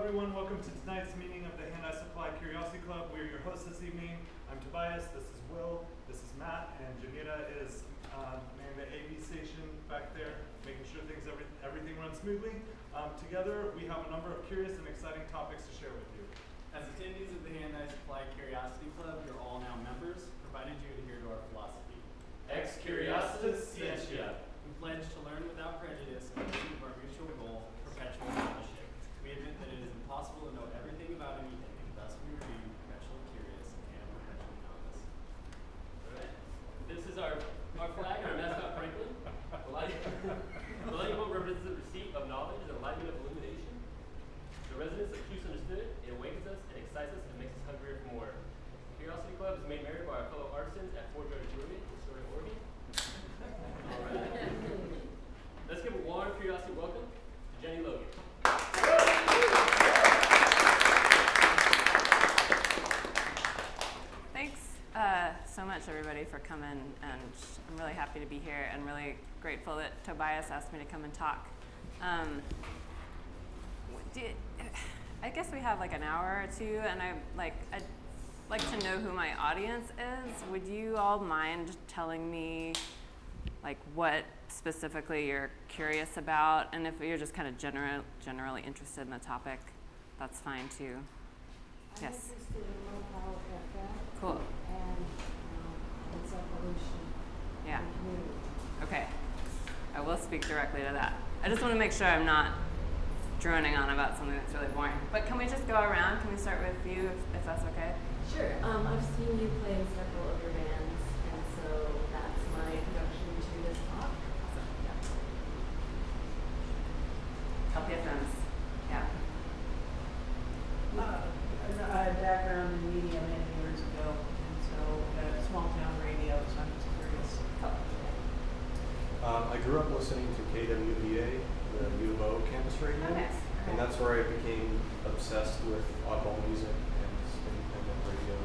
everyone, welcome to tonight's meeting of the Hand I Supply Curiosity Club. We're your hosts this evening. I'm Tobias, this is Will, this is Matt, and Janita is manning the AV station back there, making sure everything runs smoothly. Together, we have a number of curious and exciting topics to share with you. As attendees of the Hand I Supply Curiosity Club, you're all now members, provided you adhere to our philosophy. Ex Curiositas Scientia. We pledge to learn without prejudice in pursuit of our mutual goal, perpetual fellowship. We admit that it is impossible to know everything about anything, and thus we remain perpetually curious and perpetually novice. Alright. This is our flag, our mascot Franklin. The lightning bolt represents the receipt of knowledge and enlightenment of illumination. The resonance of truths understood, it awakens us, it excites us, and makes us hungrier for more. Curiosity Club is made merry by our fellow artisans at Fort George Brewery in Astoria, Oregon. Alright. Let's give a warm curiosity welcome to Jenny Logan. Thanks so much, everybody, for coming, and I'm really happy to be here and really grateful that Tobias asked me to come and talk. I guess we have like an hour or two, and I'd like to know who my audience is. Would you all mind telling me like what specifically you're curious about, and if you're just kind of generally interested in the topic, that's fine too. I'm Yes. interested in LPFM. Cool. And its evolution. Yeah. In the community. Okay. I will speak directly to that. I just want to make sure I'm not droning on about something that's really boring. But can we just go around? Can we start with you, if that's okay? Sure. I've seen you play in several of your bands, and so that's my introduction to this talk. Awesome. Yeah. LPFMs. Yeah. I had a background in media many years ago, and so small town radio, so I'm just curious. I grew up listening to KWVA, the U of O campus radio, Oh, nice. and that's where I became obsessed with oddball music and independent radio.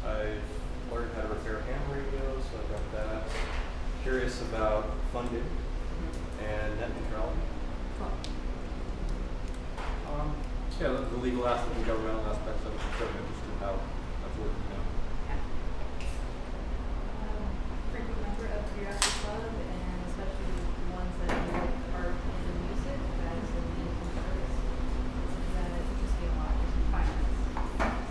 I've learned how to repair ham radio, so I've got that. Curious about funding and net neutrality. Cool. Yeah, the legal aspect and governmental aspects of it, I'm very interested in how that's working out. Yeah. Frequent member of Curiosity Club, and especially the ones that are in the music, that is in the income service. It's interests me a lot, just finance.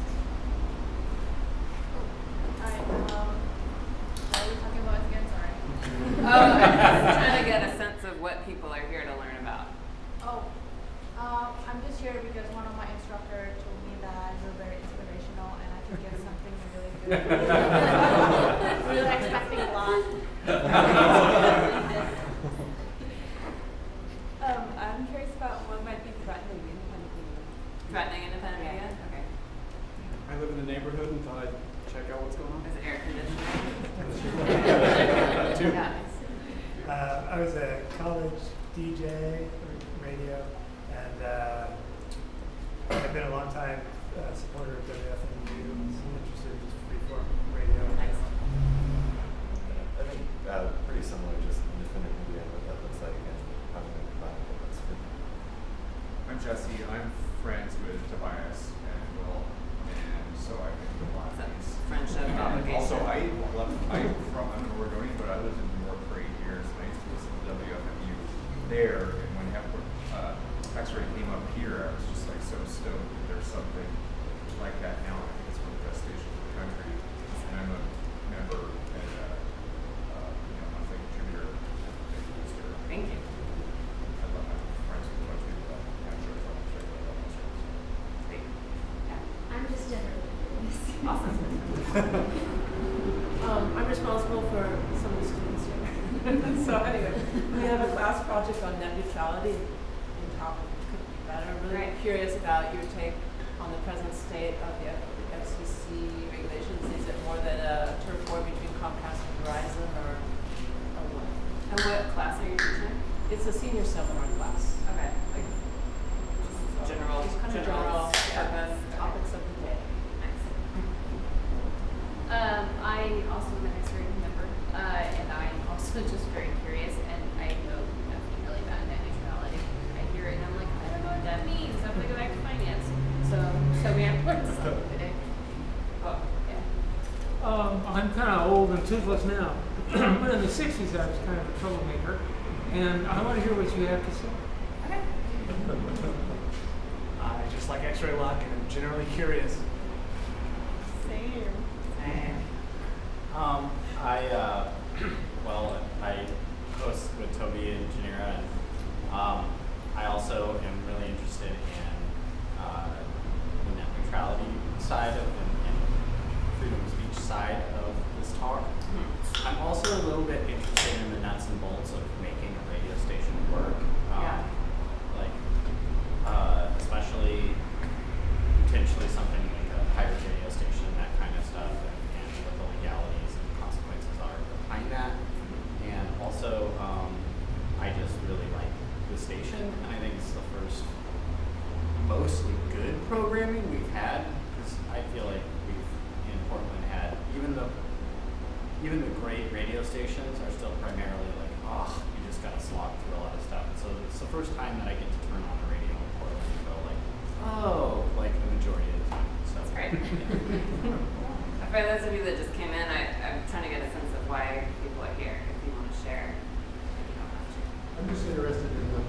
Hi, what are we talking about again? Sorry. Oh, I'm just trying to get a sense of what people are here to learn about. I'm just here because one of my instructors told me that you're very inspirational and I could get something really good. Really expecting a lot. I'm curious about what might be threatening independent media. Threatening independent media? Okay. I live in the neighborhood and thought I'd check out what's going on. Is it air conditioning? Yeah. Yeah. I was a college DJ for radio, and I've been a long time supporter of WFMU. I'm interested in just freeform radio. Nice. I think pretty similar, just independent media, what that looks like and having a combined that's good. I'm Jesse. I'm friends with Tobias and Will, and so I think a lot of these. Friendship obligation. Also, I'm an Oregonian, but I lived in New York for 8 years, and I used to listen to WFMU there, and when X-Ray came up here, I was just like so stoked that there's something like that now. I think it's one of the best stations in the country, and I'm a member and monthly contributor. Thank you. I love my friends with a bunch of people that have shows on the show. Great. Yeah. I'm just generally curious. Awesome. I'm responsible for some of the students here. So anyway, we have a class project on net neutrality and topic could be better. I'm really curious about your take on the present state of the FCC regulations. Is it more than a turf war between Comcast and Verizon, or what? And what class are you teaching? It's a senior seminar class. Okay. Like general, Just kind of general purpose. topics of the day. Nice. I also am an X-ray member, and I'm also just very curious, and I know nothing really about net neutrality. I hear it and I'm like, I don't know what that means. I'm I'm kind of old and toothless now, but in the 60s I was kind of a troublemaker, and I want to hear what you have to say. Okay. I just like X-ray luck and I'm generally curious. Same. I host with Toby and Janira, and I also am really interested in the net neutrality side of and freedom of speech side of this talk. I'm also a little bit interested in the nuts and bolts of making a radio station work. Especially potentially something like a pirate radio station, that kind of stuff, and what the legalities and consequences are behind that. And also, I just really like the station, and I think it's the first mostly good programming we've had, because I feel like we've in Portland had even the great radio stations are still primarily like, you just gotta slog through a lot of stuff. And so it's the first time that I get to turn on the radio in Portland and go like the majority of the time. So That's great. For those of you that just came in, I'm trying to get a sense of why people are here. If you want to share, you don't have to. I'm just interested in the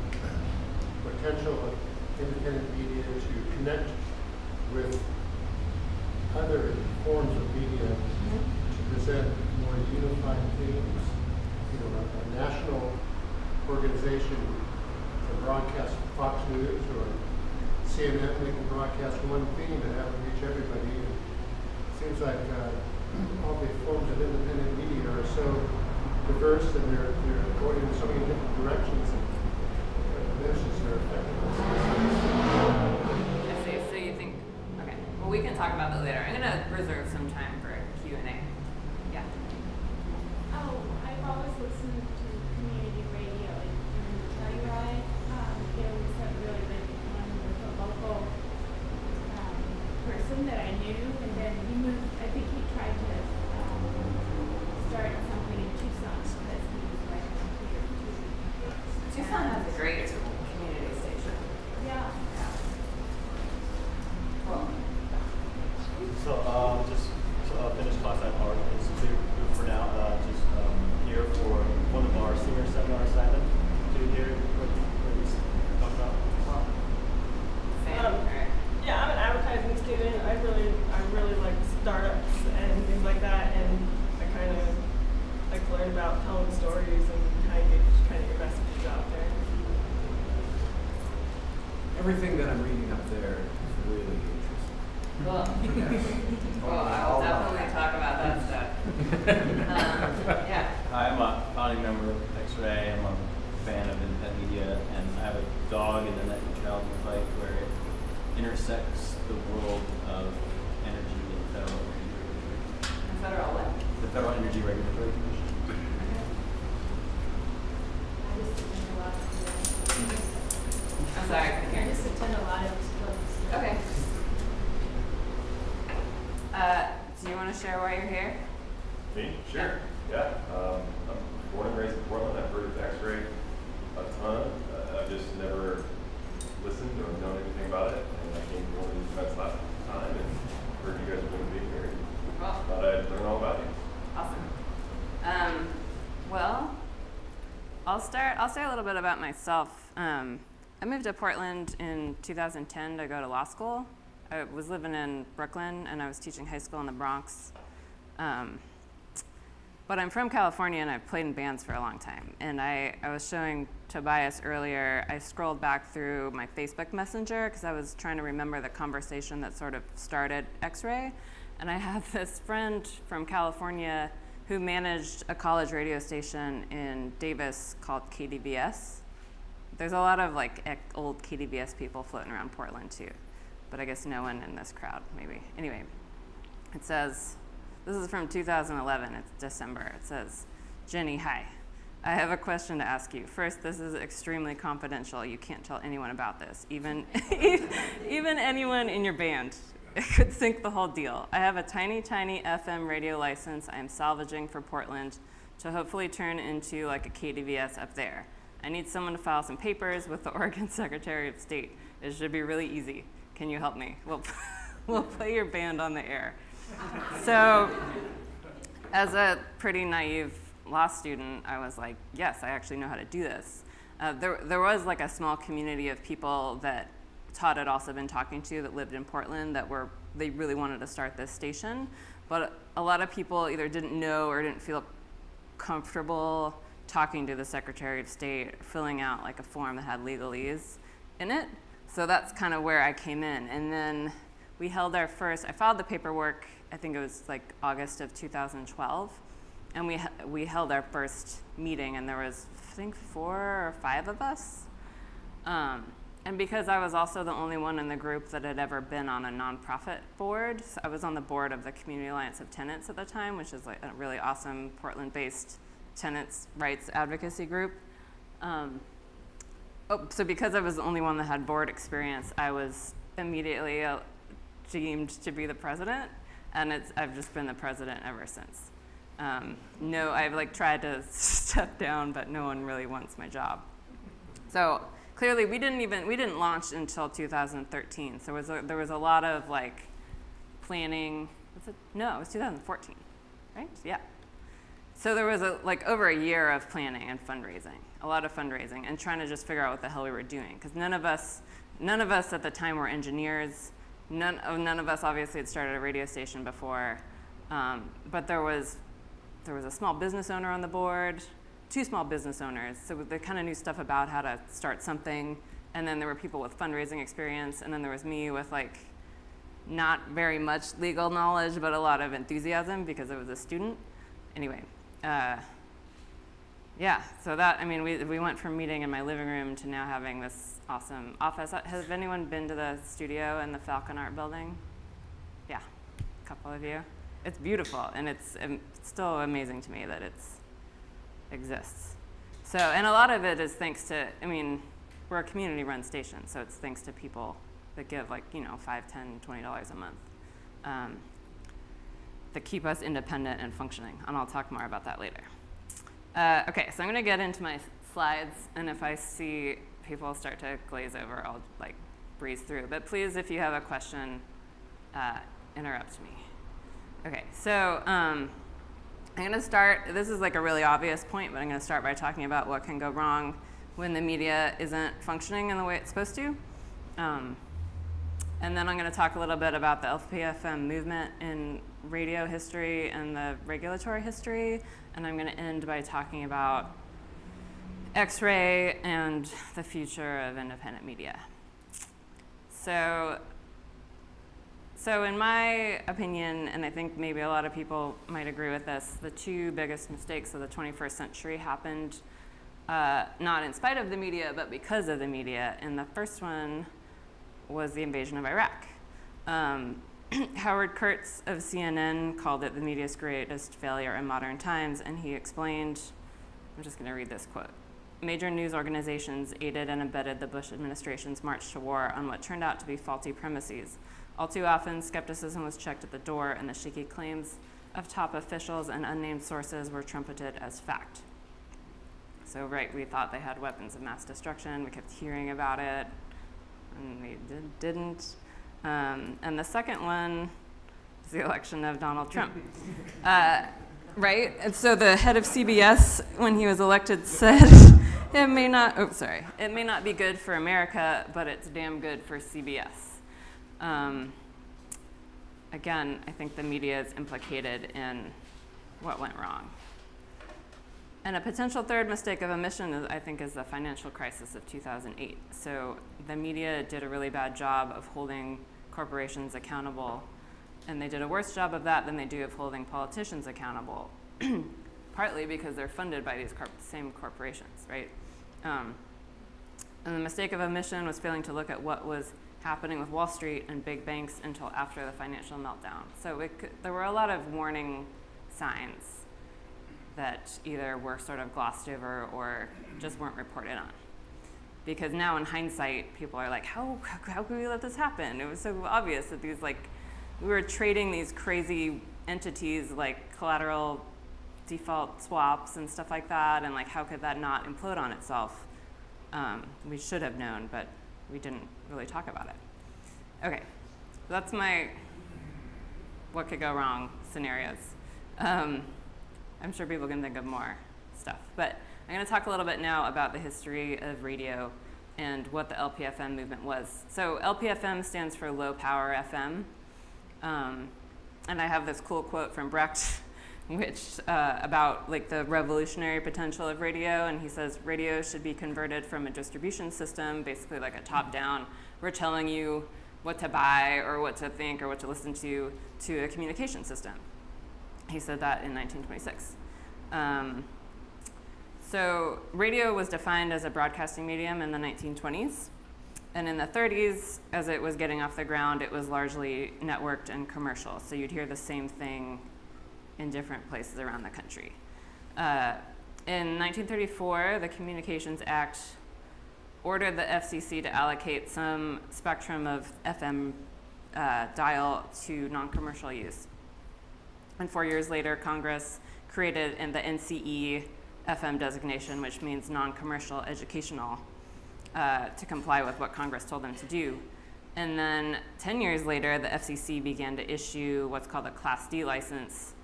potential of independent media to connect with other forms of media to present more unified themes. You know, a national organization can broadcast Fox News or CNN, they can broadcast one theme and have it reach everybody. And it seems like all the forms of independent media are so diverse and they're going in so many different directions and diminishes their effectiveness. I see. So you think, okay. Well, we can talk about that later. I'm going to reserve some time for Q&A. Yeah. Oh, I've always listened to community radio in Telluride. There was a really big one with a local person that I knew, and then he moved. I think he tried to start something in Tucson because he was right around here too. Tucson has a great community station. Yeah. Cool. So just finished class at Art Institute for now. Just here for one of our senior seminar assignment to hear what we talk about. Yeah, I'm an advertising student. I really like startups and things like that, and I kind of like learn about telling stories and how you get your messages out there. Everything that I'm reading up there is really interesting. Cool. Well, I'll definitely talk about that stuff. Yeah. Hi, I'm a founding member of X-Ray. I'm a fan of independent media, and I have a dog in the net neutrality fight where it intersects the world of energy and federal energy regulatory. Federal what? The Federal Energy Regulatory Commission. I just attend a lot of I'm sorry, I couldn't hear. I just attend a lot of clubs. Okay. Do you want to share why you're here? Me? Sure. Yeah. I'm born and raised in Portland. I've heard of X-ray a ton. I've just never listened or known anything about it. And I came to one of these events last time and heard you guys were going to be here. Well, Thought I'd learn all about you. Awesome. Well, I'll say a little bit about myself. I moved to Portland in 2010 to go to law school. I was living in Brooklyn and I was teaching high school in the Bronx. But I'm from California and I've played in bands for a long time. And I was showing Tobias earlier, I scrolled back through my Facebook Messenger because I was trying to remember the conversation that sort of started X-Ray. And I have this friend from California who managed a college radio station in Davis called KDVS. There's a lot of like old KDVS people floating around Portland too, but I guess no one in this crowd, maybe. Anyway, it says, this is from 2011, it's December. It says, Jenny, hi. I have a question to ask you. First, this is extremely confidential. You can't tell anyone about this, even anyone in your band. It could sink the whole deal. I have a tiny, tiny FM radio license I'm salvaging for Portland to hopefully turn into like a KDVS up there. I need someone to file some papers with the Oregon Secretary of State. It should be really easy. Can you help me? We'll play your band on the air. So as a pretty naive law student, I was like, yes, I actually know how to do this. There was like a small community of people that Todd had also been talking to that lived in Portland they really wanted to start this station, but a lot of people either didn't know or didn't feel comfortable talking to the Secretary of State, filling out like a form that had legalese in it. So that's kind of where I came in. And then we held I filed the paperwork, I think it was like August of 2012. And we held our first meeting, and there was, I think, 4 or 5 of us. And because I was also the only one in the group that had ever been on a nonprofit board, so I was on the board of the Community Alliance of Tenants at the time, which is like a really awesome Portland-based tenants' rights advocacy group. So because I was the only one that had board experience, I was immediately deemed to be the president, and I've just been the president ever since. No, I've like tried to step down, but no one really wants my job. So clearly we didn't launch until 2013. So there was a lot of like planning. No, it was 2014, right? Yeah. So there was over a year of planning and fundraising, a lot of fundraising, and trying to just figure out what the hell we were doing. Because none of us at the time were engineers. None of us obviously had started a radio station before. But there was a small business owner on the board, 2 small business owners. So they kind of knew stuff about how to start something. And then there were people with fundraising experience. And then there was me with like not very much legal knowledge, but a lot of enthusiasm because I was a student. Anyway, yeah, so we went from meeting in my living room to now having this awesome office. Has anyone been to the studio in the Falcon Art Building? Yeah, a couple of you. It's beautiful, and it's still amazing to me that it exists. So, and a lot of it is thanks to, we're a community-run station, so it's thanks to people that give $5, $10, $20 a month that keep us independent and functioning, and I'll talk more about that later. Okay, so I'm gonna get into my slides, and if I see people start to glaze over, I'll breeze through. But please, if you have a question, interrupt me. Okay, so I'm gonna start, this is a really obvious point, but I'm gonna start by talking about what can go wrong when the media isn't functioning in the way it's supposed to. And then I'm gonna talk a little bit about the LPFM movement in radio history and the regulatory history. And I'm gonna end by talking about X-ray and the future of independent media. So in my opinion, and I think maybe a lot of people might agree with this, the 2 biggest mistakes of the 21st century happened not in spite of the media, but because of the media. And the first one was the invasion of Iraq. Howard Kurtz of CNN called it the media's greatest failure in modern times, and he explained, I'm just gonna read this quote, "Major news organizations aided and abetted the Bush administration's march to war on what turned out to be faulty premises. All too often, skepticism was checked at the door, and the shaky claims of top officials and unnamed sources were trumpeted as fact." So we thought they had weapons of mass destruction, we kept hearing about it, and we didn't. And the second one is the election of Donald Trump. Right? And so the head of CBS, when he was elected, said, it may not be good for America, but it's damn good for CBS. Again, I think the media is implicated in what went wrong. And a potential third mistake of omission, is the financial crisis of 2008. So the media did a really bad job of holding corporations accountable, and they did a worse job of that than they do of holding politicians accountable, partly because they're funded by these same corporations, right? And the mistake of omission was failing to look at what was happening with Wall Street and big banks until after the financial meltdown. So there were a lot of warning signs that either were sort of glossed over or just weren't reported on. Because now in hindsight, people are like, how could we let this happen? It was so obvious that we were trading these crazy entities like collateral default swaps and stuff like that, and how could that not implode on itself? We should have known, but we didn't really talk about it. Okay, so that's my what could go wrong scenarios. I'm sure people can think of more stuff. But I'm going to talk a little bit now about the history of radio and what the LPFM movement was. So LPFM stands for Low Power FM. And I have this cool quote from Brecht, which about like the revolutionary potential of radio. And he says, radio should be converted from a distribution system, basically like a top-down, we're telling you what to buy or what to think or what to listen to a communication system. He said that in 1926. So radio was defined as a broadcasting medium in the 1920s. And in the 30s, as it was getting off the ground, it was largely networked and commercial. So you'd hear the same thing in different places around the country. In 1934, the Communications Act ordered the FCC to allocate some spectrum of FM dial to non-commercial use. And 4 years later, Congress created the NCE FM designation, which means non-commercial educational, to comply with what Congress told them to do. And then 10 years later, the FCC began to issue what's called a Class D license,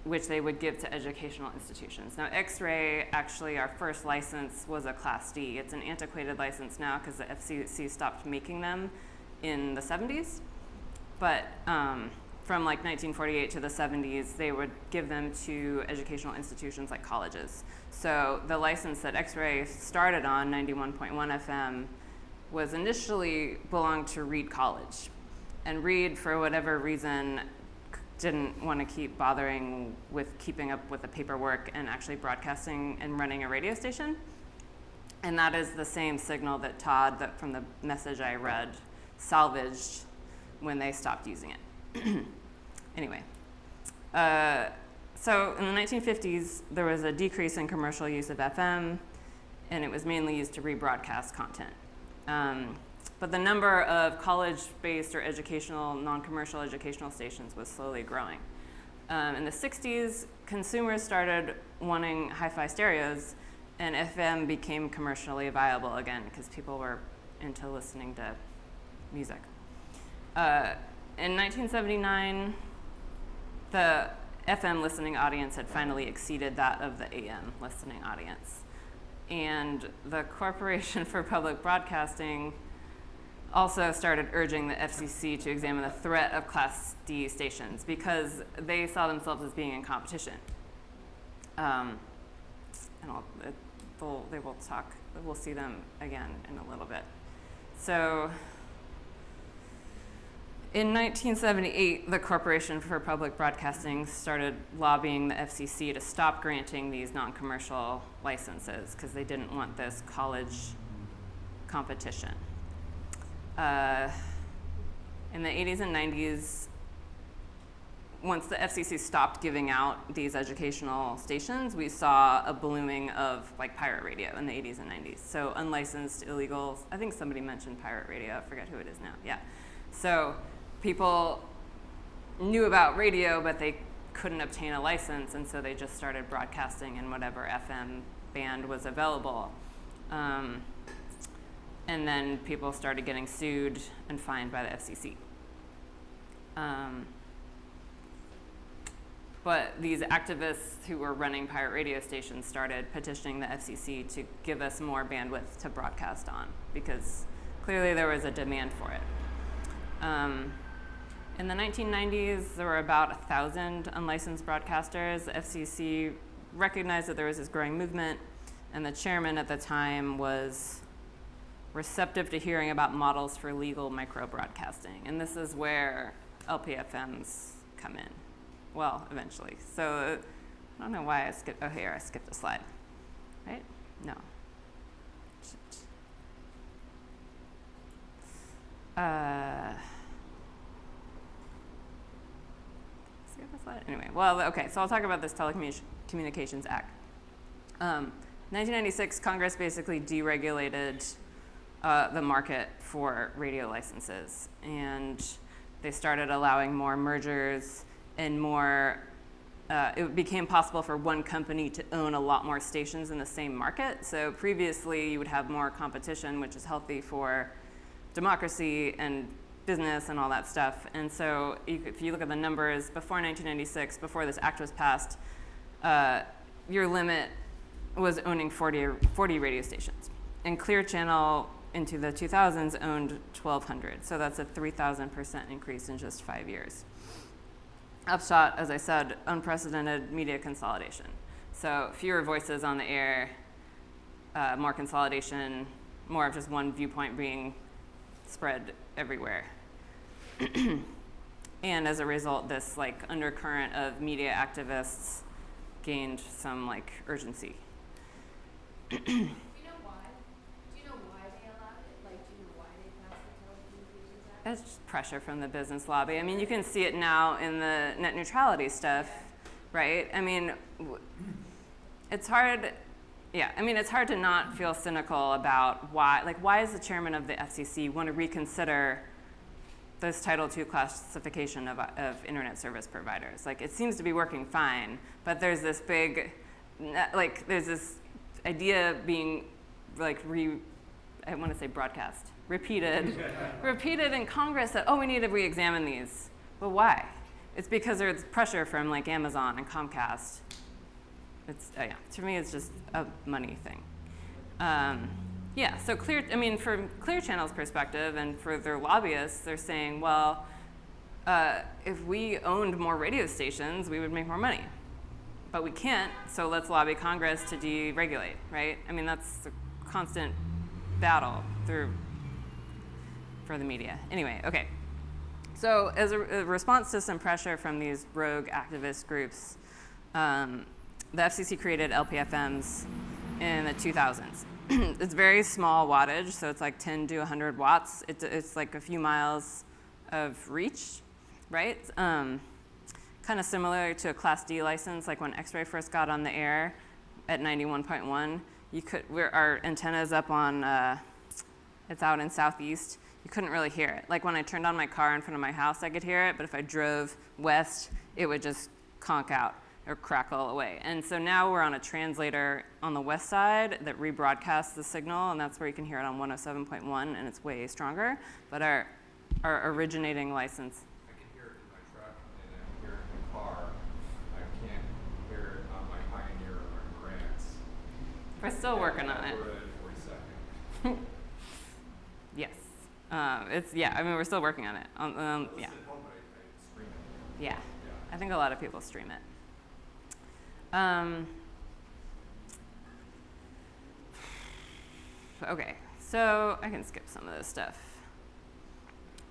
which they would give to educational institutions. Now, X-ray, actually, our first license was a Class D. It's an antiquated license now because the FCC stopped making them in the 70s. But from like 1948 to the 70s, they would give them to educational institutions like colleges. So the license that X-ray started on, 91.1 FM, was initially belonged to Reed College. And Reed, for whatever reason, didn't want to keep bothering with keeping up with the paperwork and actually broadcasting and running a radio station. And that is the same signal that Todd, that from the message I read, salvaged when they stopped using it. Anyway, so in the 1950s, there was a decrease in commercial use of FM, and it was mainly used to rebroadcast content. But the number of college-based or educational, non-commercial educational stations was slowly growing. In the 60s, consumers started wanting hi-fi stereos, and FM became commercially viable again because people were into listening to music. In 1979, the FM listening audience had finally exceeded that of the AM listening audience. And the Corporation for Public Broadcasting also started urging the FCC to examine the threat of Class D stations because they saw themselves as being in competition. And they will talk, we'll see them again in a little bit. So in 1978, the Corporation for Public Broadcasting started lobbying the FCC to stop granting these non-commercial licenses because they didn't want this college competition. In the 80s and 90s, once the FCC stopped giving out these educational stations, we saw a blooming of like pirate radio in the 80s and 90s. So unlicensed, illegal, I think somebody mentioned pirate radio, I forget who it is now, yeah. So people knew about radio, but they couldn't obtain a license, and so they just started broadcasting in whatever FM band was available. And then people started getting sued and fined by the FCC. But these activists who were running pirate radio stations started petitioning the FCC to give us more bandwidth to broadcast on because clearly there was a demand for it. In the 1990s, there were about 1,000 unlicensed broadcasters. The FCC recognized that there was this growing movement, and the chairman at the time was receptive to hearing about models for legal micro-broadcasting. And this is where LPFMs come in. Well, eventually. So I don't know why I skipped, oh, here, I skipped a slide, right? No. Shit. Skip a slide? Anyway, well, okay, so I'll talk about this Telecommunications Act. 1996, Congress basically deregulated the market for radio licenses, and they started allowing more mergers and more, it became possible for one company to own a lot more stations in the same market. So previously you would have more competition, which is healthy for democracy and business and all that stuff. And so if you look at the numbers, before 1996, before this act was passed, your limit was owning 40 radio stations. And Clear Channel into the 2000s owned 1,200. So that's a 3,000% increase in just 5 years. Upshot, as I said, unprecedented media consolidation. So fewer voices on the air, more consolidation, more of just one viewpoint being spread everywhere. And as a result, this like undercurrent of media activists gained some like urgency. Do you know why? Do you know why they allowed it? Like, do you know why they passed the Telecommunications Act? It's just pressure from the business lobby. I mean, you can see it now in the net neutrality stuff, right? I mean, it's hard. Yeah, I mean, it's hard to not feel cynical about why is the chairman of the FCC want to reconsider this Title II classification of internet service providers? Like, it seems to be working fine, but there's this big, there's this idea being, I want to say broadcast, repeated in Congress that, we need to re-examine these. Well, why? It's because there's pressure from like Amazon and Comcast. It's, to me, it's just a money thing. So from Clear Channel's perspective and for their lobbyists, they're saying, well, if we owned more radio stations, we would make more money. But we can't, so let's lobby Congress to deregulate, right? I mean, that's a constant battle for the media. Anyway, okay. So as a response to some pressure from these rogue activist groups, the FCC created LPFMs in the 2000s. It's very small wattage, so it's like 10 to 100 watts. It's like a few miles of reach, right? Kind of similar to a Class D license, like when X-Ray first got on the air at 91.1. Our antenna's up on, it's out in Southeast. You couldn't really hear it. Like when I turned on my car in front of my house, I could hear it, but if I drove west, it would just conk out or crackle away. And so now we're on a translator on the west side that rebroadcasts the signal, and that's where you can hear it on 107.1, and it's way stronger. But our originating license. I can hear it in my truck, and I can hear it in the car. I can't hear it on my Pioneer or my Grants. We're still working on it. We're at 42nd. Yes. We're still working on it. At home, but I stream it. Yeah. I think a lot of people stream it. Okay, so I can skip some of this stuff.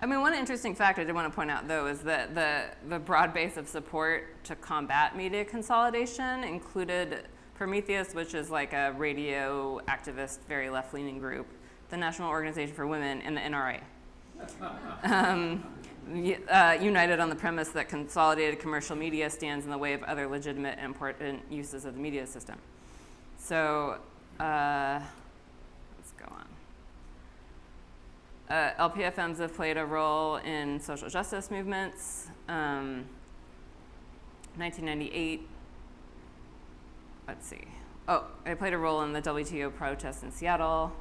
I mean, one interesting fact I did want to point out, though, is that the broad base of support to combat media consolidation included Prometheus, which is like a radio activist, very left-leaning group, the National Organization for Women, and the NRA. United on the premise that consolidated commercial media stands in the way of other legitimate and important uses of the media system. So let's go on. LPFMs have played a role in social justice movements. 1998, let's see. I played a role in the WTO protests in Seattle.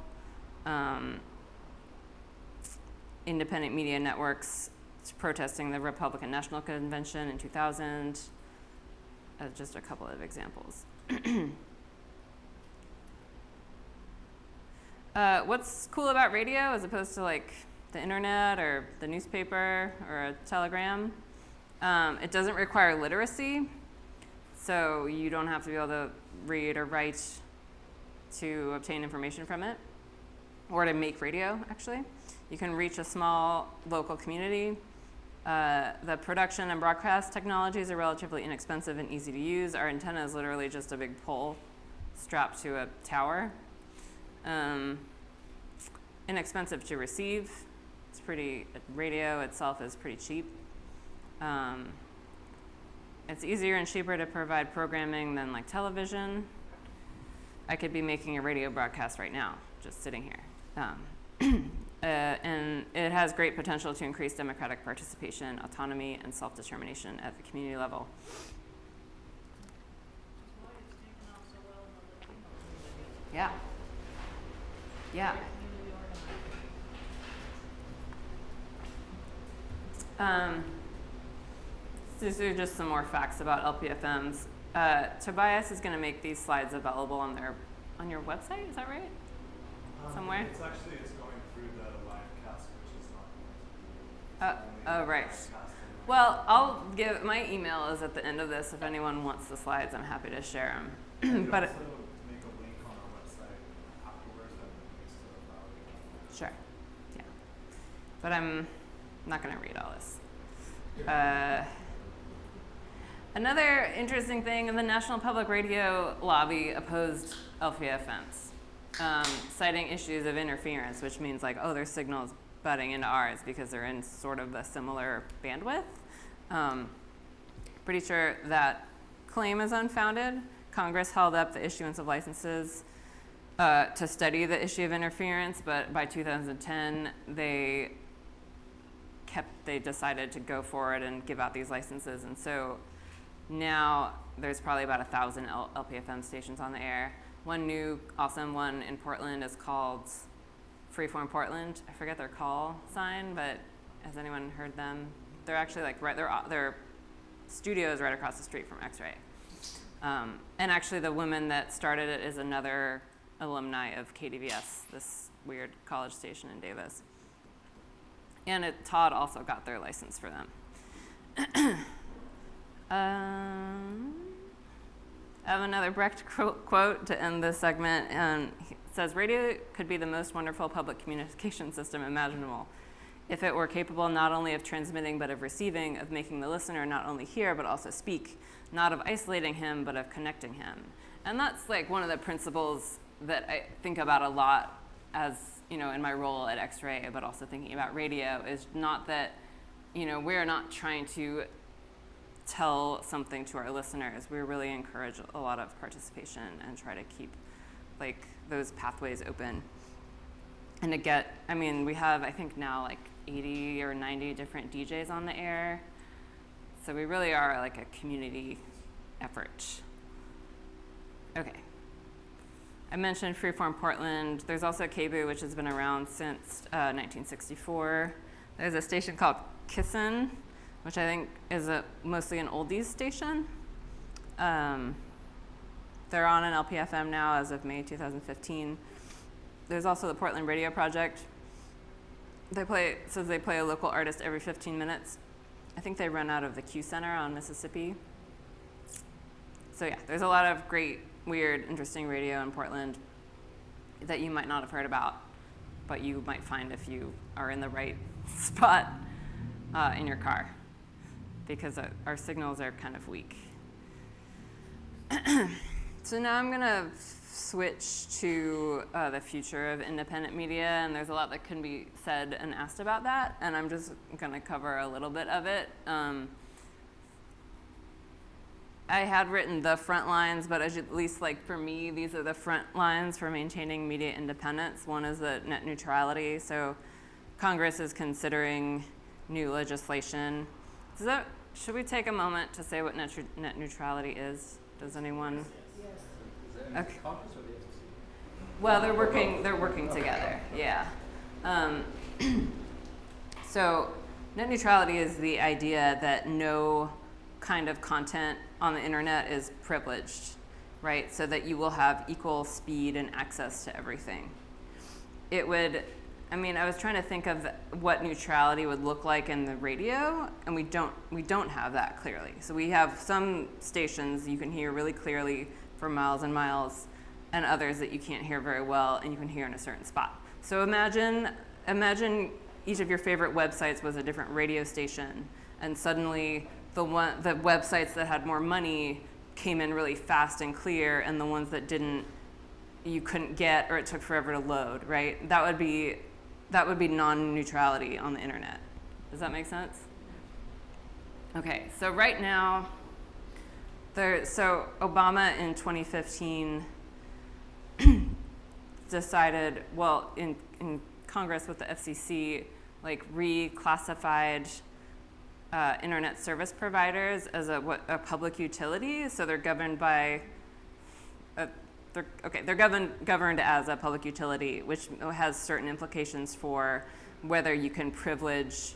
Independent media networks protesting the Republican National Convention in 2000, just a couple of examples. What's cool about radio as opposed to like the internet or the newspaper or a telegram? It doesn't require literacy, so you don't have to be able to read or write to obtain information from it, or to make radio, actually. You can reach a small local community. The production and broadcast technologies are relatively inexpensive and easy to use. Our antenna is literally just a big pole strapped to a tower. Inexpensive to receive. Radio itself is pretty cheap. It's easier and cheaper to provide programming than like television. I could be making a radio broadcast right now, just sitting here. And it has great potential to increase democratic participation, autonomy, and self-determination at the community level. Yeah. Yeah. These are just some more facts about LPFMs. Tobias is going to make these slides available on your website. Is that right? Somewhere? It's going through the live cast, which is not going to be. Oh, right. Well, I'll give, my email is at the end of this. If anyone wants the slides, I'm happy to share them. But also make a link on our website afterwards that links to the file. Sure, yeah. But I'm not going to read all this. Another interesting thing, the National Public Radio lobby opposed LPFMs, citing issues of interference, which means like, oh, their signal's butting into ours because they're in sort of a similar bandwidth. Pretty sure that claim is unfounded. Congress held up the issuance of licenses to study the issue of interference, but by 2010, they decided to go for it and give out these licenses. And so now there's probably about 1,000 LPFM stations on the air. One new awesome one in Portland is called Freeform Portland. I forget their call sign, but has anyone heard them? They're actually like their studio is right across the street from X-Ray. And actually the woman that started it is another alumni of KDVS, this weird college station in Davis. And Todd also got their license for them. I have another Brecht quote to end this segment. It says, radio could be the most wonderful public communication system imaginable if it were capable not only of transmitting but of receiving, of making the listener not only hear but also speak, not of isolating him but of connecting him. And that's like one of the principles that I think about a lot as, you know, in my role at X-Ray, but also thinking about radio, is not that, you know, we're not trying to tell something to our listeners. We really encourage a lot of participation and try to keep like those pathways open. And to get, I mean, we have, I think now like 80 or 90 different DJs on the air. So we really are like a community effort. Okay. I mentioned Freeform Portland. There's also KBOO, which has been around since 1964. There's a station called Kissin', which I think is mostly an oldies station. They're on an LPFM now as of May 2015. There's also the Portland Radio Project. They play a local artist every 15 minutes. I think they run out of the Q Center on Mississippi. So yeah, there's a lot of great, weird, interesting radio in Portland that you might not have heard about, but you might find if you are in the right spot in your car, because our signals are kind of weak. So now I'm gonna switch to the future of independent media, and there's a lot that can be said and asked about that, and I'm just gonna cover a little bit of it. I had written the front lines, but at least like for me, these are the front lines for maintaining media independence. One is the net neutrality. So Congress is considering new legislation. Should we take a moment to say what net neutrality is? Does anyone? Yes. Okay. Well, they're working together. Yeah. So net neutrality is the idea that no kind of content on the internet is privileged, right? So that you will have equal speed and access to everything. It would, I mean, I was trying to think of what neutrality would look like in the radio, and we don't have that clearly. So we have some stations you can hear really clearly for miles and miles, and others that you can't hear very well, and you can hear in a certain spot. So imagine each of your favorite websites was a different radio station, and suddenly the websites that had more money came in really fast and clear, and the ones that didn't, you couldn't get, or it took forever to load, right? That would be non-neutrality on the internet. Does that make sense? Okay, so right now, so Obama in 2015 decided, well, in Congress with the FCC, like reclassified internet service providers as a public utility. So they're governed by, they're governed as a public utility, which has certain implications for whether you can privilege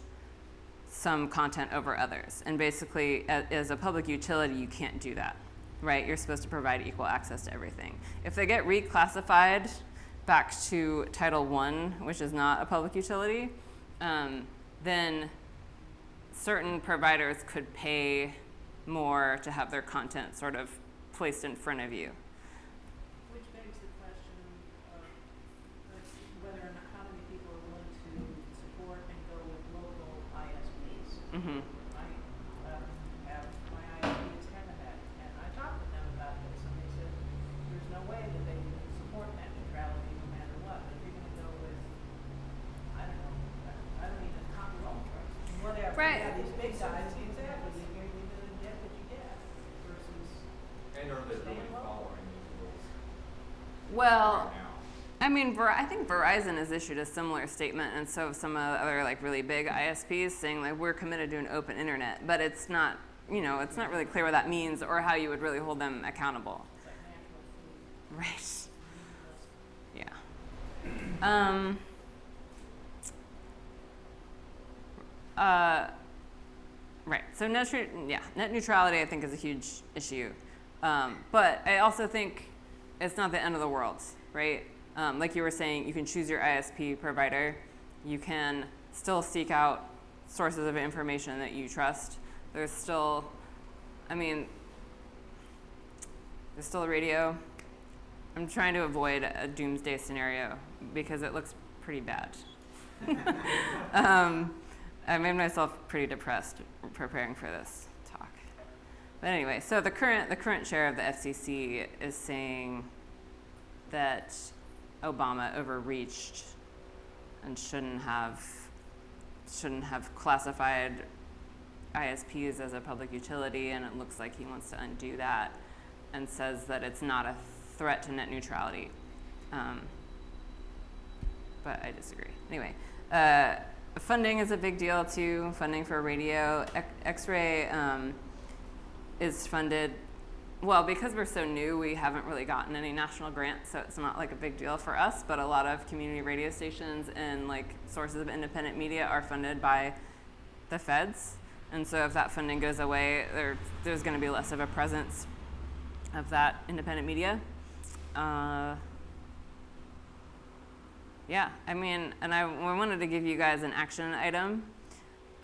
some content over others. And basically, as a public utility, you can't do that. right? You're supposed to provide equal access to everything. If they get reclassified back to Title I, which is not a public utility, then certain providers could pay more to have their content sort of placed in front of you. Which begs the question of whether or not how many people are willing to support and go with local ISPs. Mm-hmm. I have my ISP is Sunbathe, and I talked with them about this, and they said there's no way that they would support net neutrality no matter what. But if you're going to go with, I don't know, I don't even copyright whatever. Right. Yeah, these big guys, exactly. You're going to get what you get versus. And are they really following these rules? Well, right now? I mean, I think Verizon has issued a similar statement, and so have some other like really big ISPs saying like we're committed to an open internet, but it's not, you know, it's not really clear what that means or how you would really hold them accountable. Right. Yeah. Right. So net neutrality I think is a huge issue, but I also think it's not the end of the world, right? Like you were saying, you can choose your ISP provider. You can still seek out sources of information that you trust. There's still, I mean, there's still a radio. I'm trying to avoid a doomsday scenario because it looks pretty bad. I made myself pretty depressed preparing for this talk. But anyway, so the current chair of the FCC is saying that Obama overreached and shouldn't have classified ISPs as a public utility, and it looks like he wants to undo that and says that it's not a threat to net neutrality. But I disagree. Anyway, funding is a big deal too. Funding for radio. X-ray is funded. Well, because we're so new, we haven't really gotten any national grants, so it's not like a big deal for us, but a lot of community radio stations and like sources of independent media are funded by the feds. And so if that funding goes away, there's going to be less of a presence of that independent media. Yeah, I mean, and I wanted to give you guys an action item.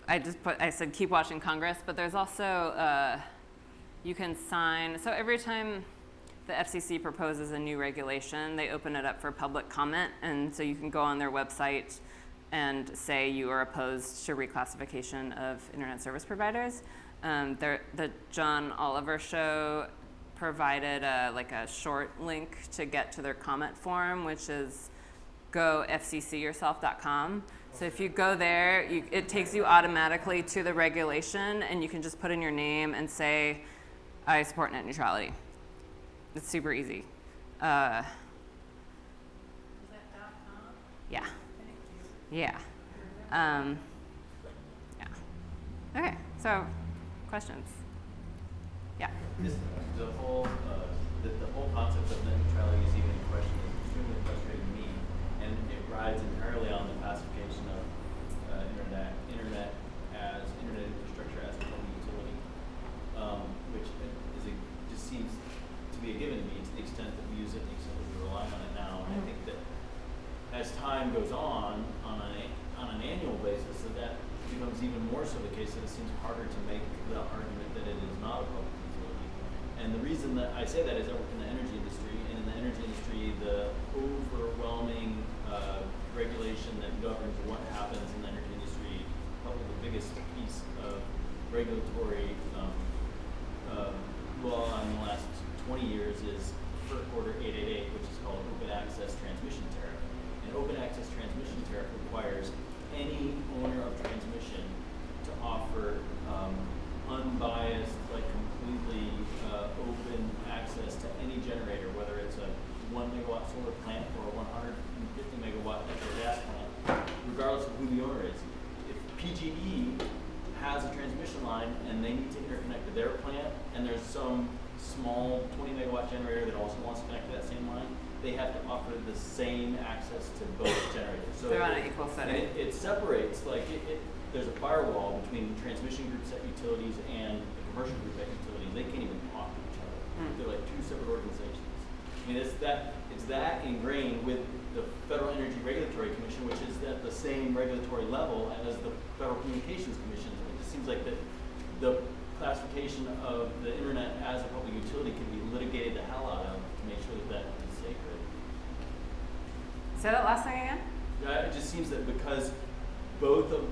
I said keep watching Congress, but there's also, you can sign, so every time the FCC proposes a new regulation, they open it up for public comment, and so you can go on their website and say you are opposed to reclassification of internet service providers. The John Oliver show provided a short link to get to their comment form, which is gofccyourself.com. So if you go there, it takes you automatically to the regulation, and you can just put in your name and say, I support net neutrality. It's super easy. Is that .com? Yeah. Thank you. Yeah. Yeah. Okay, so questions? Yeah. The whole concept of net neutrality is even in question is extremely frustrating to me, and it rides entirely on the pacification of internet infrastructure as a public utility, which just seems to be a given to me to the extent that we use it, to the extent that we rely on it now. And I think that as time goes on an annual basis, that becomes even more so the case that it seems harder to make the argument that it is not a public utility. And the reason that I say that is I work in the energy industry, and in the energy industry, the overwhelming regulation that governs what happens in the energy industry, probably the biggest piece of regulatory law in the last 20 years is FERC Order 888, which is called Open Access Transmission Tariff. An open access transmission tariff requires any owner of transmission to offer unbiased, like completely open access to any generator, whether it's a 1 megawatt solar plant or a 150 megawatt natural gas plant, regardless of who the owner is. If PG&E has a transmission line and they need to interconnect to their plant, and there's some small 20 megawatt generator that also wants to connect to that same line, they have to offer the same access to both generators. So they're on an equal footing. It separates, like there's a firewall between transmission groups at utilities and the commercial group at utilities. They can't even talk to each other. They're like two separate organizations. I mean, it's that ingrained with the Federal Energy Regulatory Commission, which is at the same regulatory level as the Federal Communications Commission. It just seems like the classification of the internet as a public utility can be litigated the hell out of to make sure that is sacred. Say that last thing again? It just seems that because both of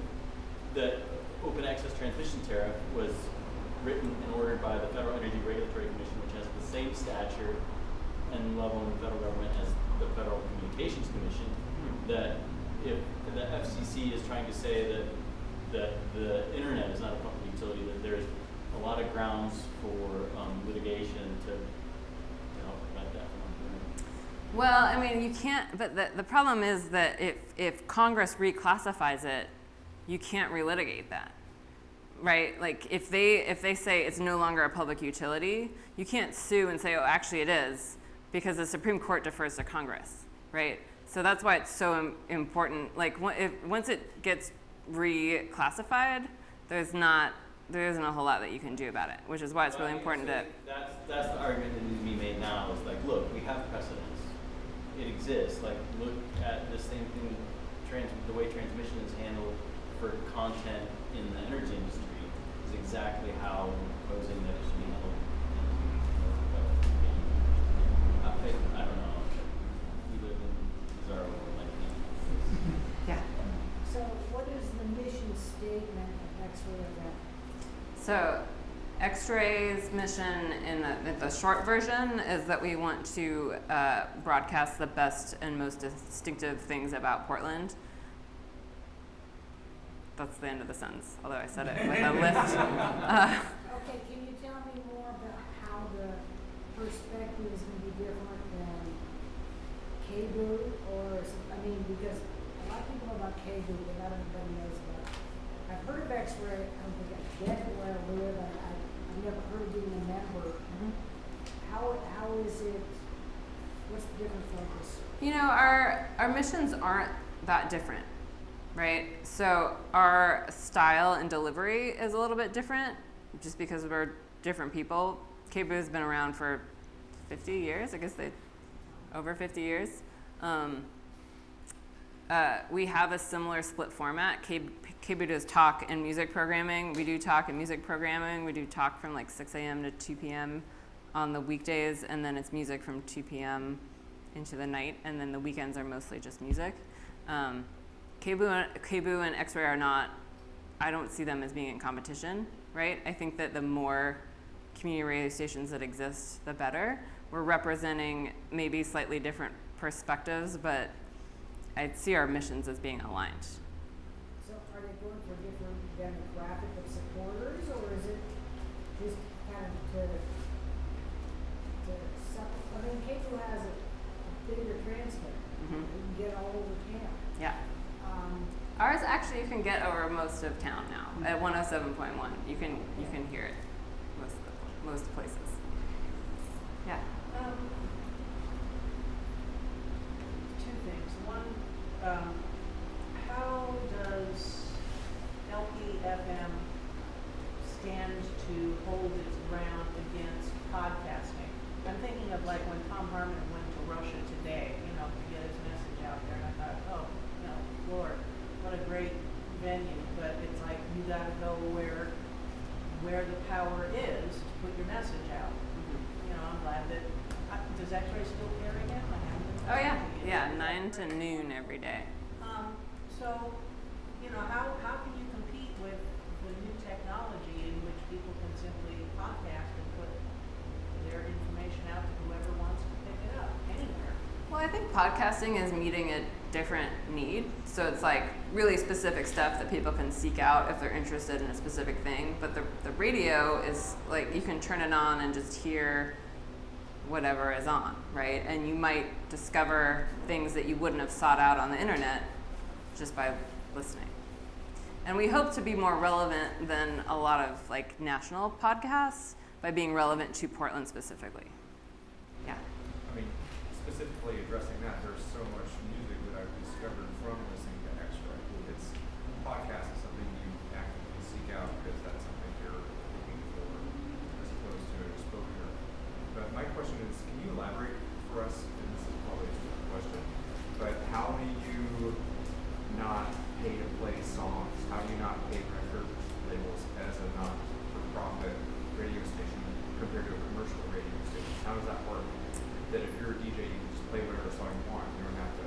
the open access transmission tariff was written and ordered by the Federal Energy Regulatory Commission, which has the same stature and level in the federal government as the Federal Communications Commission, that if the FCC is trying to say that the internet is not a public utility, that there's a lot of grounds for litigation to help prevent that from occurring. Well, I mean, you can't, but the problem is that if Congress reclassifies it, you can't relitigate that, right? Like if they say it's no longer a public utility, you can't sue and say, oh, actually it is, because the Supreme Court defers to Congress, right? So that's why it's so important. Like once it gets reclassified, there isn't a whole lot that you can do about it, which is why it's really important to. That's the argument that needs to be made now. Is like, look, we have precedents. It exists. Like, look at the same thing. The way transmission is handled for content in the energy industry is exactly how we're proposing that it should be handled. I don't know. We live in a bizarre world like that. Yeah. So what is the mission statement of X-ray event? So X-Ray's mission in the short version is that we want to broadcast the best and most distinctive things about Portland. That's the end of the sentence, although I said it with a lift. Okay, can you tell me more about how the perspective is going to be different than cable because a lot of people know about cable, but not everybody knows about it. I've heard of X-ray, I don't think I get it where I live, I've never heard of being a member. How is it, what's the different focus? You know, our missions aren't that different, right? So our style and delivery is a little bit different just because we're different people. KBOO has been around for 50 years, I guess over 50 years. We have a similar split format. KBOO does talk and music programming. We do talk and music programming. We do talk from like 6 a.m. to 2 p.m. on the weekdays, and then it's music from 2 p.m. into the night, and then the weekends are mostly just music. KBOO and X-Ray are not, I don't see them as being in competition, right? I think that the more community radio stations that exist, the better. We're representing maybe slightly different perspectives, but I'd see our missions as being aligned. So are they going for different demographic of supporters, or is it just kind of to I mean, KBOO has a bigger transmitter. You can get all over town. Yeah. Ours actually you can get over most of town now at 107.1. You can hear it most places. Yeah. Two things. One, how does LPFM stand to hold its ground against podcasting? I'm thinking of like when Tom Harmon went to Russia Today, to get his message out there, and I thought, oh, Lord, what a great venue, but it's like you got to go where the power is to put your message out. I'm glad that does X-Ray still carry him? Oh yeah, 9 to noon every day. So, how can you compete with the new technology in which people can simply podcast and put their information out to whoever wants to pick it up anywhere? Well, I think podcasting is meeting a different need. So it's like really specific stuff that people can seek out if they're interested in a specific thing. But the radio is like you can turn it on and just hear whatever is on, right? And you might discover things that you wouldn't have sought out on the internet just by listening. And we hope to be more relevant than a lot of like national podcasts by being relevant to Portland specifically. Yeah. I mean, specifically addressing that, there's so much music that I've discovered from listening to X-Ray. It's podcast is something you actively seek out because that's something you're looking for as opposed to exposure. But not pay record labels as a not-for-profit radio station compared to a commercial radio station? How does that work? That if you're a DJ, you can just play whatever song you want. You don't have to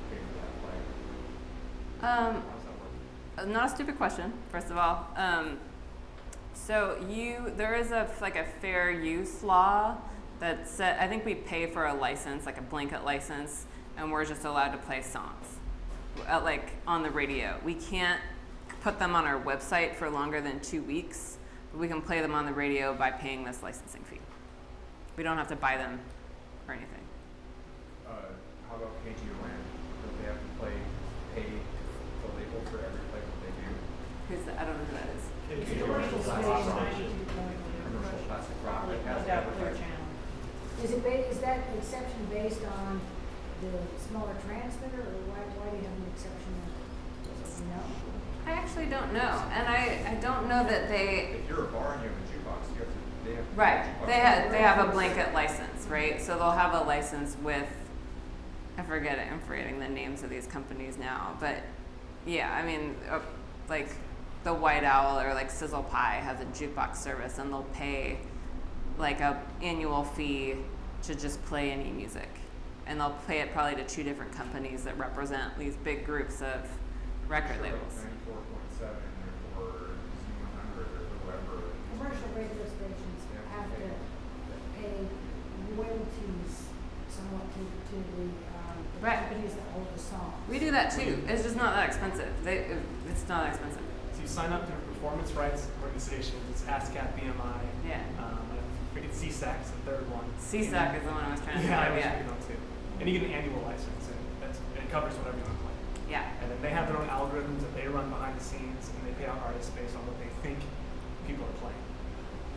pay for that play. How does that work? Not a stupid question, first of all. So there is a fair use law that said, I think we pay for a license, like a blanket license, and we're just allowed to play songs, like on the radio. We can't put them on our website for longer than 2 weeks, but we can play them on the radio by paying this licensing fee. We don't have to buy them or anything. How about KGON? Don't they have to pay the label for every play that they do? I don't know who that is. Commercial plastic rock that has advertising. Is that exception based on the smaller transmitter, or why do you have an exception there? You know? I actually don't know, and I don't know that they. If you're a bar and you have a jukebox, they have Right, they have a blanket license, right? So they'll have a license with, I'm forgetting the names of these companies now, but yeah, I mean, like the White Owl or like Sizzle Pie has a jukebox service, and they'll pay like a annual fee to just play any music, and they'll pay it probably to 2 different companies that represent these big groups of record labels. 94.7 or Z100 or whoever. Commercial radio stations have to pay royalties somewhat to the Right. companies that hold the song. We do that too. It's just not that expensive. It's not expensive. So you sign up to a performance rights organization. It's ASCAP, BMI. Yeah. I forget CSAC is the third one. CSAC is the one I was trying to Yeah, I think was of, thinking of too. And you get an annual license, and it covers whatever you want to play. Yeah. And then they have their own algorithms that they run behind the scenes, and they pay out artists based on what they think people are playing.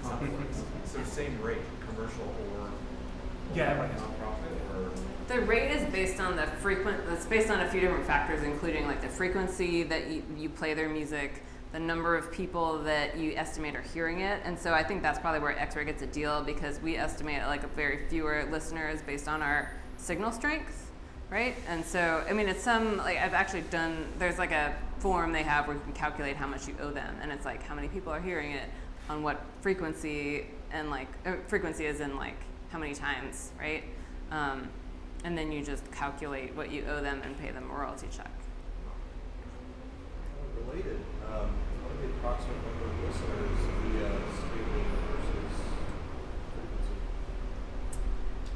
That's how it works. So same rate, commercial or nonprofit or. The rate is based on it's based on a few different factors, including like the frequency that you play their music, the number of people that you estimate are hearing it. And so I think that's probably where X-Ray gets a deal, because we estimate like a very fewer listeners based on our signal strength, right? And so, I mean, it's I've actually done, there's like a form they have where you can calculate how much you owe them. And it's like how many people are hearing it on what frequency, and like, frequency is in like how many times, right? And then you just calculate what you owe them and pay them a royalty check. Related, what are the approximate number of listeners via streaming versus frequency?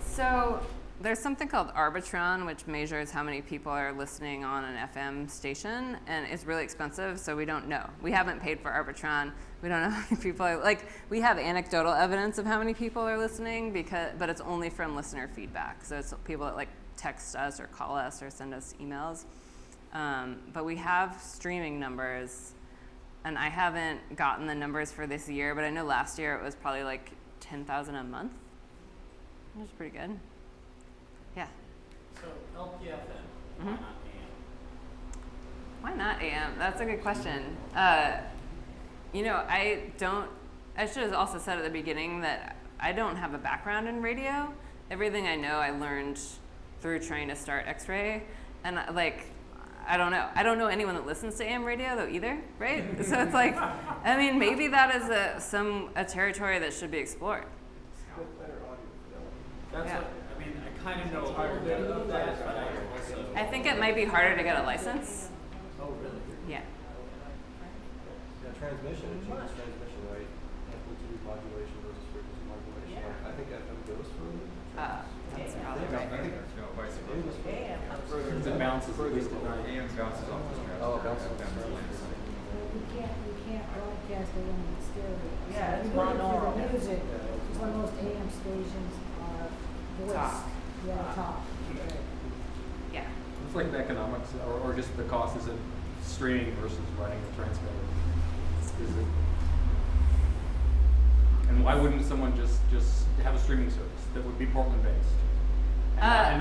So there's something called Arbitron, which measures how many people are listening on an FM station, and it's really expensive, so we don't know. We haven't paid for Arbitron. We don't know how many people are, we have anecdotal evidence of how many people are listening, but it's only from listener feedback. So it's people that text us or call us or send us emails. But we have streaming numbers, and I haven't gotten the numbers for this year, but I know last year it was probably like 10,000 a month, which is pretty good. Yeah. So LPFM, Mhm. why not AM? Why not AM? That's a good question. I should have also said at the beginning that I don't have a background in radio. Everything I know I learned through trying to start X-Ray. And I don't know. I don't know anyone that listens to AM radio though either, right? So it's maybe that is a territory that should be explored. That's Yeah. I kind of know a little bit of that, but I also. I think it might be harder to get a license. Oh, really? Yeah. Yeah, transmission, it changes transmission, right? Amplitude modulation versus frequency modulation. Yeah. I think FM goes further. That's probably I right. think that's vice versa. Because it bounces at least at night. AM bounces off the stratosphere. Oh, it bounces off the FM stratosphere. lands. You can't broadcast it on stereo. Yeah, it's So for monaural. the music, it's when most AM stations are voiced. Talk. Yeah, talk. Yeah. It's like the economics, or just the cost, is it streaming versus running a transmitter? Is it? And why wouldn't someone just have a streaming service that would be Portland based? That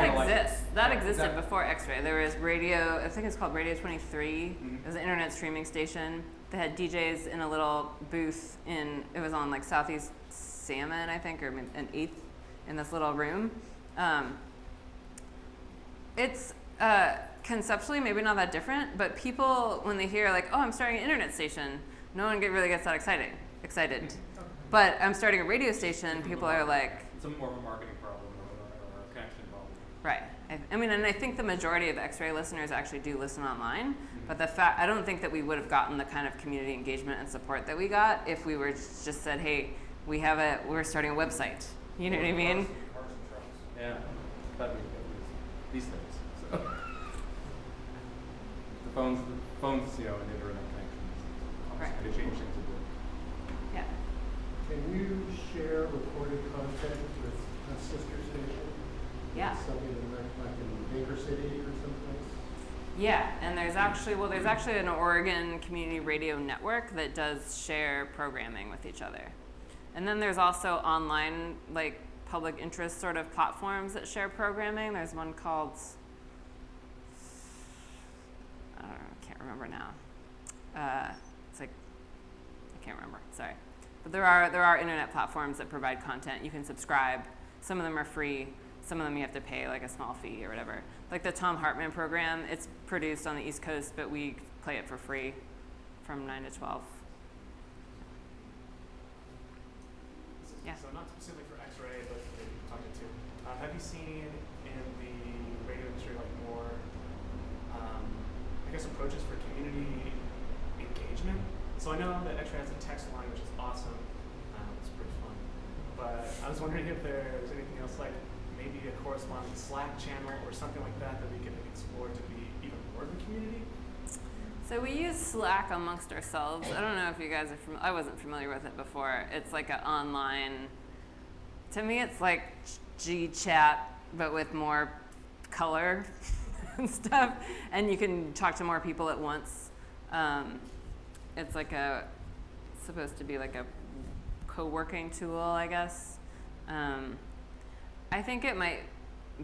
exists. That existed before X-Ray. There was radio, I think it's called Radio 23. Mm-hmm. It was an internet streaming station. They had DJs in a little booth it was on Southeast Salmon, I think, or an 8th in this little room. It's conceptually maybe not that different, but people, when they hear like, oh, I'm starting an internet station, no one really gets that excited. But I'm starting a radio station, people are like, It's more of a marketing problem or a connection problem. right. I mean, and I think the majority of X-Ray listeners actually do listen online, but I don't think that we would have gotten the kind of community engagement and support that we got if we were just said, hey, we're starting a website. You know what I mean? Yeah, but these days. So. the phones, and internet connections. Right. They change things a bit. Yeah. Can you share recorded content with a sister station? Yeah. Something like in Baker City or someplace? Yeah, and there's actually an Oregon community radio network that does share programming with each other. And then there's also online, like, public interest sort of platforms that share programming. There's one called, I don't know, I can't remember now. It's like, I can't remember, sorry. But there are internet platforms that provide content. You can subscribe. Some of them are free. Some of them you have to pay like a small fee or whatever. Like the Tom Hartman program, it's produced on the East Coast, but we play it for free from 9 to 12. Yeah. So not specifically for X-ray, but maybe talking to. Have you seen in the radio industry like more, I guess, approaches for community engagement? So I know that X-ray has a text line, which is awesome. It's pretty fun. But I was wondering if there's anything else, like maybe a corresponding Slack channel or something like that we could explore to be even more of a community. So we use Slack amongst ourselves. I don't know if you guys are I wasn't familiar with it before. It's like an online, to me it's like G-Chat, but with more color and stuff. And you can talk to more people at once. It's like supposed to be like a co-working tool, I guess. I think it might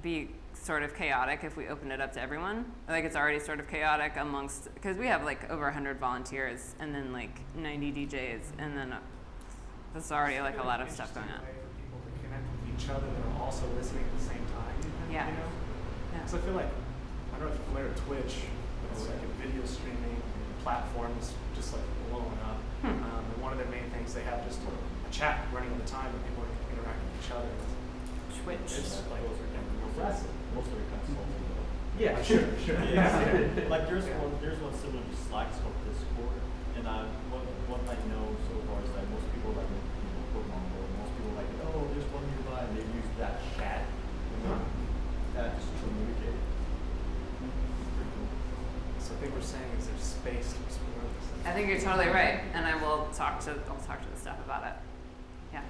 be sort of chaotic if we open it up to everyone. Like it's already sort of chaotic amongst, because we have like over 100 volunteers and then like 90 DJs, and then there's already like a lot of stuff going on. Way for people to connect with each other that are also listening at the same time. Yeah. You know? Yeah. So I feel like, I don't know if you're familiar with Twitch, but it's like a video streaming platform that's just like blowing up. And one of their main things, they have just a chat running all the time where people are interacting with each other. Twitch. It's like Most of it consulting though. yeah, sure. Yeah. Like there's one similar to Slack, it's called Discord, and what I know so far is that most people like Pokemon Go, most people like, oh, there's one nearby, and they use that chat just to communicate. Pretty cool. So I think we're saying is there's space to explore this. I think you're totally right, and I'll talk to the staff about it. Yeah.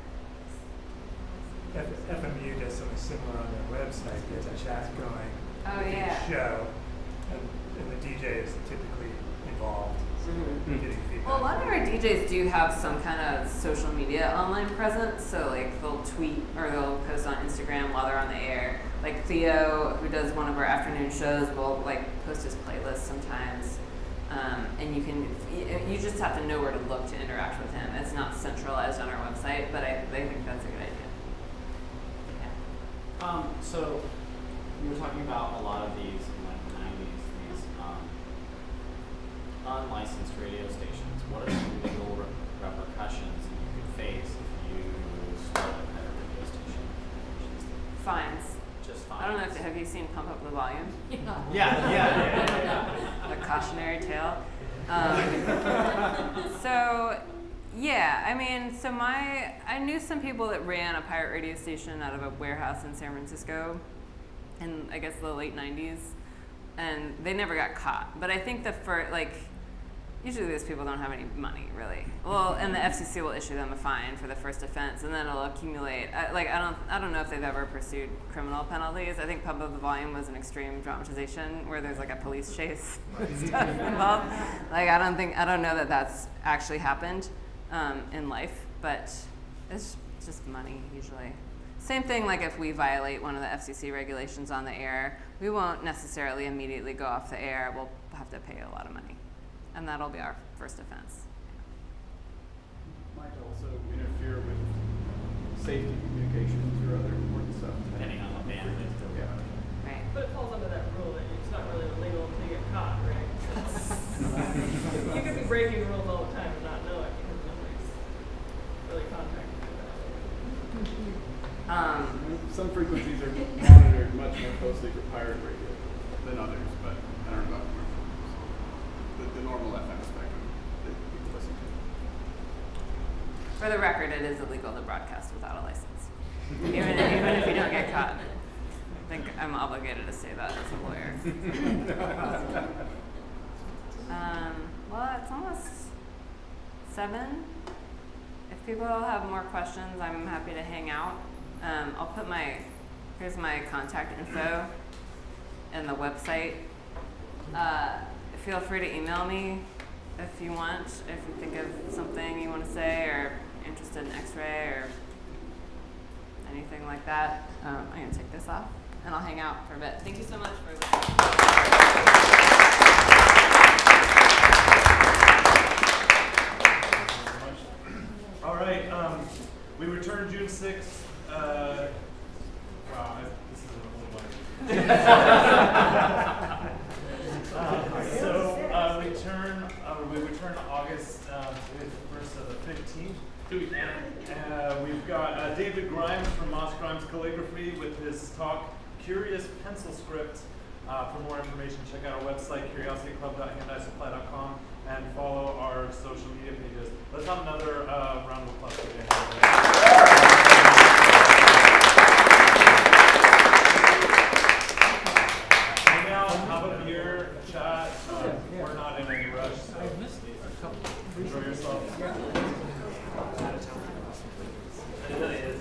FMU does something similar on their website. There's a chat going. Oh, with yeah. each show, and the DJ is typically involved, getting feedback. Well, a lot of our DJs do have some kind of social media online presence, so like they'll tweet or they'll post on Instagram while they're on the air. Like Theo, who does one of our afternoon shows, will like post his playlist sometimes. And you just have to know where to look to interact with him. It's not centralized on our website, but I think that's a good idea. So you were talking about a lot of these in like the 90s, these unlicensed radio stations. What are some legal repercussions that you could face if you start a pirate radio station? Fines. Just fines. I don't know if have you seen Pump Up the Volume? Yeah. The cautionary tale. So yeah, I mean, I knew some people that ran a pirate radio station out of a warehouse in San Francisco in, I guess, the late 90s, and they never got caught. But I think usually those people don't have any money, really. Well, and the FCC will issue them a fine for the first offense, and then it'll accumulate. I don't know if they've ever pursued criminal penalties. I think Pump Up the Volume was an extreme dramatization where there's like a police chase and stuff involved. Like, I don't know that that's actually happened in life, but it's just money usually. Same thing, like if we violate one of the FCC regulations on the air, we won't necessarily immediately go off the air. We'll have to pay a lot of money, and that'll be our first offense. Might also interfere with safety communications or other important stuff. Depending on the bandwidth. Yeah. Right. But it falls under that rule that it's not really illegal caught, right? You could be breaking rules all the time and not know it because nobody's really contacting you about it. Some frequencies are monitored much more closely for pirate radio than others, but I don't know about commercial. So the normal FM spectrum that people listen to. For the record, it is illegal to broadcast without a license. Even if you don't get caught. I think I'm obligated to say that as a lawyer. Well, it's almost 7. If people have more questions, I'm happy to hang out. I'll put here's my contact info in the website. Feel free to email me if you want, if you think of something you want to say or interested in X-ray or anything like that. I'm going to take this off and I'll hang out for a bit. Thank you so much for listening. All right, we return June 6th. Wow, this is a little we return August 1st to the 15th. 2 weeks. And we've got David Grimes from Moss Grimes Calligraphy with his talk, Curious Pencil Script. For more information, check out our website, curiosityclub.handisupply.com, and follow our social media pages. Let's have another round of applause for Dan. Hang out, have a beer, chat. We're not in any rush, so enjoy yourself. It really is.